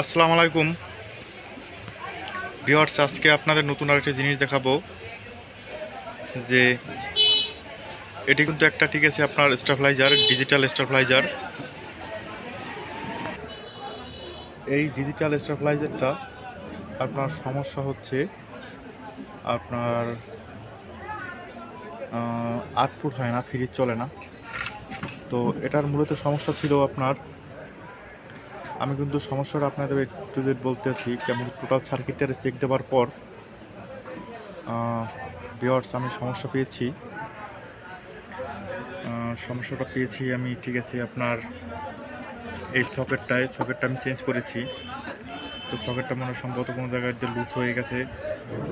আসসালামু আলাইকুম ভিউয়ার্স, আজকে আপনাদের নতুন আরেকটা জিনিস দেখাবো যে এটি কিন্তু একটা, ঠিক আছে, আপনার স্টেবিলাইজার, ডিজিটাল স্টেবিলাইজার। এই ডিজিটাল স্টেবিলাইজারটা আপনার সমস্যা হচ্ছে আপনার আউটপুট হয় না, ফ্রিজ চলে না। তো এটার মূলত সমস্যা ছিল আপনার, আমি কিন্তু সমস্যাটা আপনাদের একটু যদি বলতেছি, কেমন টোটাল সার্কিটটা চেক দেওয়ার পর ভিউয়ার্স আমি সমস্যাটা পেয়েছি আমি, ঠিক আছে। আপনার এই সকেটটা আমি চেঞ্জ করেছি। তো সকেটটা মনে হয় সম্ভবত কোনো জায়গায় দিয়ে লুজ হয়ে গেছে,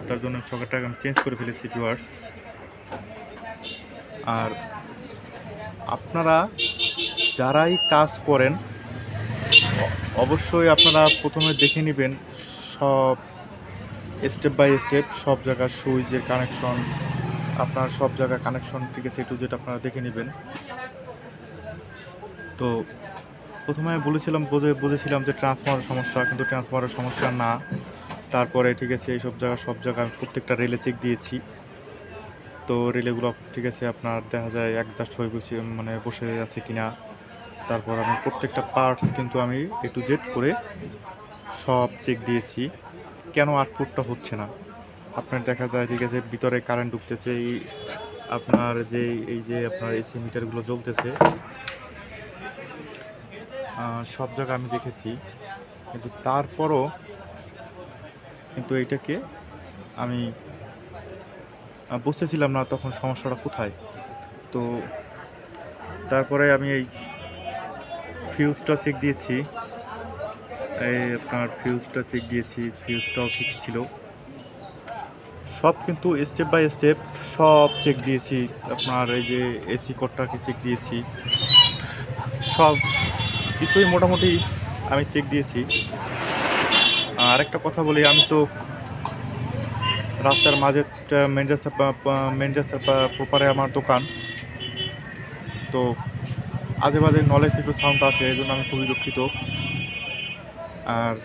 তার জন্য সকেটটাকে আমি চেঞ্জ করে ফেলেছি ভিউয়ার্স। আর আপনারা যারাই কাজ করেন অবশ্যই আপনারা প্রথমে দেখে নেবেন সব স্টেপ বাই স্টেপ, সব জায়গার সুইচের কানেকশন, আপনার সব জায়গায় কানেকশন, ঠিক আছে, একটু যেটা আপনারা দেখে নেবেন। তো প্রথমে আমি বুঝেছিলাম যে ট্রান্সফরমারের সমস্যা, কিন্তু ট্রান্সফরমারের সমস্যা না। তারপরে ঠিক আছে, এই সব জায়গায় আমি প্রত্যেকটা রিলে চেক দিয়েছি। তো রিলেগুলো ঠিক আছে, আপনার দেখা যায় অ্যাডজাস্ট হয়ে বসে আছে কিনা। তারপর আমি প্রত্যেকটা পার্টস কিন্তু আমি A to Z করে সব চেক দিয়েছি, কেন আউটপুটটা হচ্ছে না। আপনার দেখা যায়, ঠিক আছে, ভিতরে কারেন্ট ঢুকতেছে, আপনার এই যে আপনার এসি মিটারগুলো জ্বলতেছে, সব জায়গায় আমি দেখেছি। কিন্তু তারপরও কিন্তু এইটাকে আমি বুঝতেছিলাম না তখন সমস্যাটা কোথায়। তো তারপরে আমি এই ফিউজটা চেক দিয়েছি, ফিউজটাও ঠিক ছিল। সব কিন্তু স্টেপ বাই স্টেপ সব চেক দিয়েছি। আপনার এই যে এসি কোডটাকে চেক দিয়েছি, সব কিছুই মোটামুটি আমি চেক দিয়েছি। আর একটা কথা বলি, আমি তো রাস্তার মাঝে মেন রাস্তার প্রপারে আমার দোকান, তো আজে বাজে নলেজ একটু সাউন্ড আসে, এই জন্য আমি খুবই দুঃখিত। আর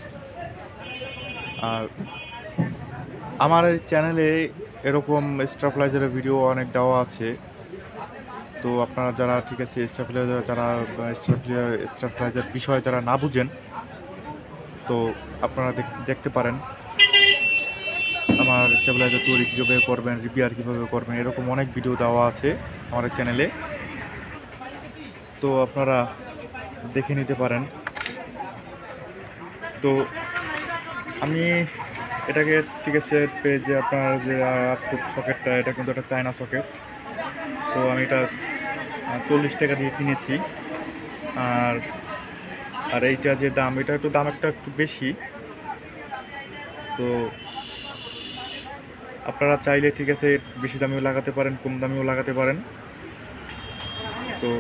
আর আমার এই চ্যানেলে এরকম স্টেবিলাইজারের ভিডিও অনেক দেওয়া আছে। তো আপনারা যারা, ঠিক আছে, স্টেবিলাইজার বিষয়ে যারা না বুঝেন, তো আপনারা দেখতে পারেন আমার স্টেবিলাইজার তৈরি কীভাবে করবেন, রিপেয়ার কীভাবে করবেন, এরকম অনেক ভিডিও দেওয়া আছে আমার চ্যানেলে। তো আপনারা দেখে নিতে পারেন। তো আমি এটাকে, ঠিক আছে, যে আপনার যে আউটপুট সকেটটা, এটা কিন্তু একটা চায়না সকেট। তো আমি এটা 40 টাকা দিয়ে কিনেছি। আর আর এইটা যে দাম, এটা দাম একটু বেশি। তো আপনারা চাইলে, ঠিক আছে, বেশি দামিও লাগাতে পারেন, কম দামিও লাগাতে পারেন। তো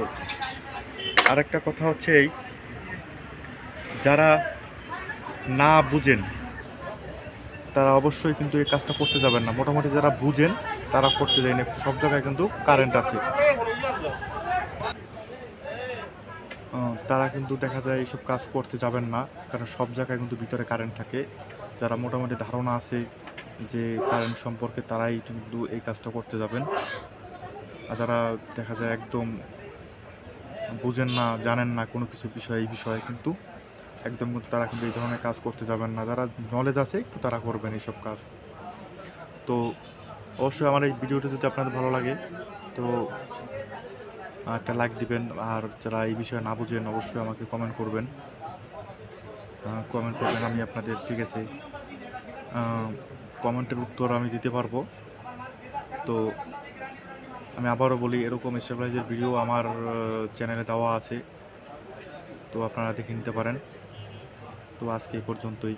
আরেকটা কথা হচ্ছে এই, যারা না বুঝেন তারা অবশ্যই কিন্তু এই কাজটা করতে যাবেন না। মোটামুটি যারা বুঝেন তারা করতে যায় না। সব জায়গায় কিন্তু কারেন্ট আছে, তারা কিন্তু দেখা যায় এইসব কাজ করতে যাবেন না, কারণ সব জায়গায় কিন্তু ভিতরে কারেন্ট থাকে। যারা মোটামুটি ধারণা আছে যে কারেন্ট সম্পর্কে, তারাই কিন্তু এই কাজটা করতে যাবেন। আর যারা দেখা যায় একদম বুঝেন না, জানেন না কোনো কিছু এই বিষয়ে, কিন্তু একদম কিন্তু তারা কিন্তু এই ধরনের কাজ করতে যাবেন না। যারা নলেজ আছে একটু তারা করবেন এইসব কাজ। তো অবশ্যই আমার এই ভিডিওটা যদি আপনাদের ভালো লাগে, তো একটা লাইক দিবেন। আর যারা এই বিষয়ে না বুঝেন অবশ্যই আমাকে কমেন্ট করবেন। আমি আপনাদের, ঠিক আছে, কমেন্টের উত্তর আমি দিতে পারবো। তো আমি আবারও বলি, এরকম স্টেবিলাইজার ভিডিও আমার চ্যানেলে দেওয়া আছে, তো আপনারা দেখে নিতে পারেন। তো আজকে এই পর্যন্তই।